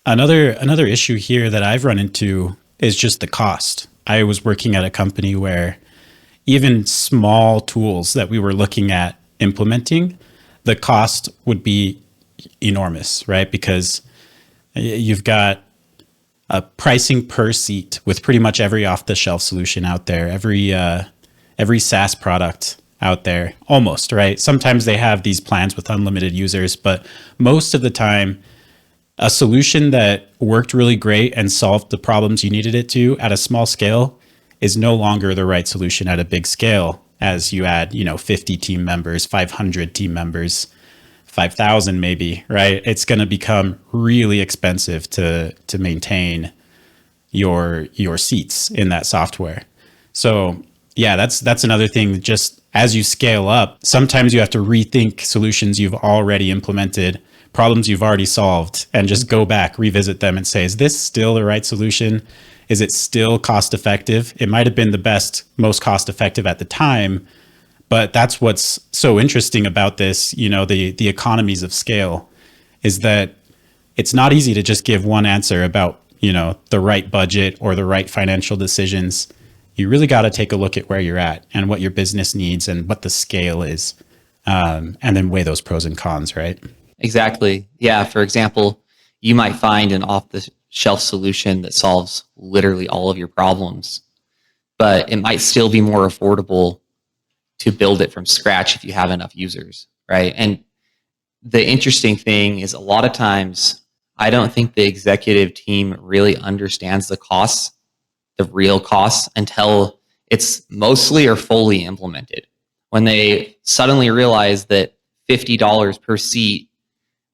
Another issue here that I've run into is just the cost. I was working at a company where even small tools that we were looking at implementing, the cost would be enormous, right? Because you've got a pricing per seat with pretty much every off-the-shelf solution out there, every SaaS product out there, almost, right? Sometimes they have these plans with unlimited users, but most of the time, a solution that worked really great and solved the problems you needed it to at a small scale is no longer the right solution at a big scale as you add, 50 team members, 500 team members, 5,000 maybe, right? It's going to become really expensive to maintain your seats in that software. So yeah, that's another thing. Just as you scale up, sometimes you have to rethink solutions you've already implemented, problems you've already solved, and just go back, revisit them and say, is this still the right solution? Is it still cost effective? It might have been the best, most cost effective at the time, but that's what's so interesting about this, the economies of scale, is that it's not easy to just give one answer about, the right budget or the right financial decisions. You really got to take a look at where you're at and what your business needs and what the scale is, and then weigh those pros and cons, right? Exactly. Yeah. For example, you might find an off-the-shelf solution that solves literally all of your problems, but it might still be more affordable to build it from scratch if you have enough users, right? And the interesting thing is a lot of times, I don't think the executive team really understands the costs, the real costs, until it's mostly or fully implemented. When they suddenly realize that $50 per seat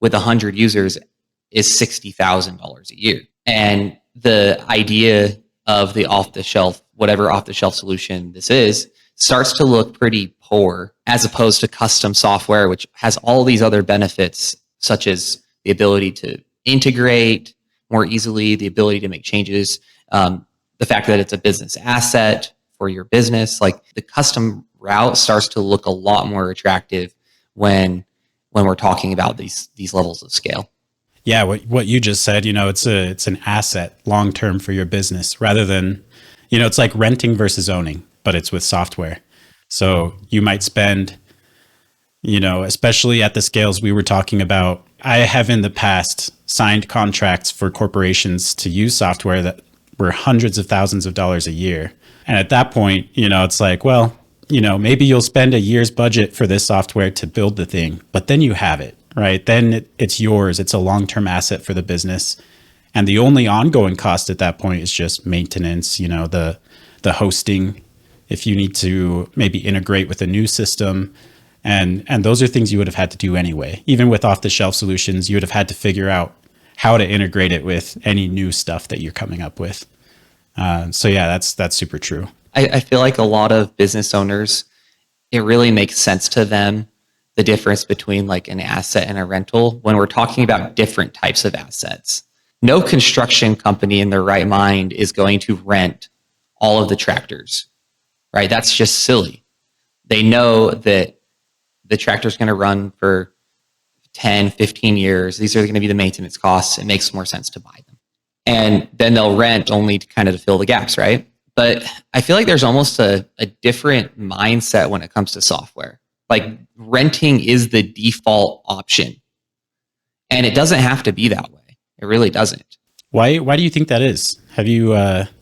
with 100 users is $60,000 a year. And the idea of the off-the-shelf, whatever off-the-shelf solution this is, starts to look pretty poor as opposed to custom software, which has all these other benefits, such as the ability to integrate more easily, the ability to make changes, the fact that it's a business asset for your business. Like, the custom route starts to look a lot more attractive when we're talking about these levels of scale. Yeah, what you just said, it's an asset long term for your business rather than, it's like renting versus owning, but it's with software. So you might spend, especially at the scales we were talking about, I have in the past signed contracts for corporations to use software that were hundreds of thousands of dollars a year. And at that point, it's like, well, maybe you'll spend a year's budget for this software to build the thing, but then you have it, right? Then it's yours. It's a long-term asset for the business. And the only ongoing cost at that point is just maintenance, the hosting, if you need to maybe integrate with a new system. And those are things you would have had to do anyway. Even with off-the-shelf solutions, you would have had to figure out how to integrate it with any new stuff that you're coming up with. So yeah, that's super true. I feel like a lot of business owners, it really makes sense to them, the difference between like an asset and a rental when we're talking about different types of assets. No construction company in their right mind is going to rent all of the tractors, right? That's just silly. They know that the tractor's going to run for 10, 15 years. These are going to be the maintenance costs. It makes more sense to buy them. And then they'll rent only to kind of fill the gaps, right? But I feel like there's almost a different mindset when it comes to software. Like, renting is the default option. And it doesn't have to be that way. It really doesn't. Why do you think that is? Have you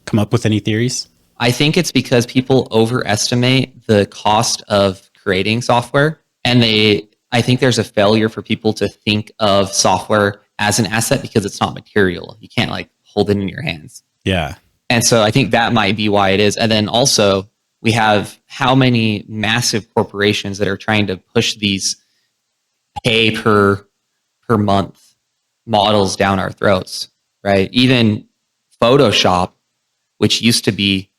come up with any theories? I think it's because people overestimate the cost of creating software. And I think there's a failure for people to think of software as an asset because it's not material. You can't like hold it in your hands. Yeah. And so I think that might be why it is. And then also we have how many massive corporations that are trying to push these pay per month models down our throats, right? Even Photoshop, which used to be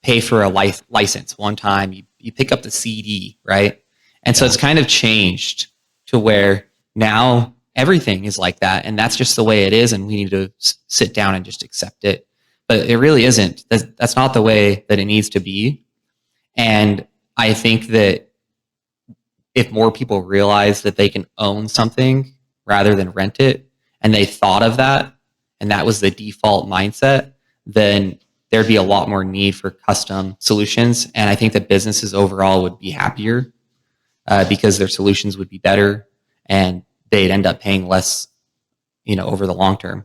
pay for a license one time, you pick up the CD, right? And so it's kind of changed to where now everything is like that. And that's just the way it is. And we need to sit down and just accept it. But it really isn't. That's not the way that it needs to be. And I think that if more people realize that they can own something rather than rent it, and they thought of that, and that was the default mindset, then there'd be a lot more need for custom solutions. And I think that businesses overall would be happier because their solutions would be better and they'd end up paying less, over the long term.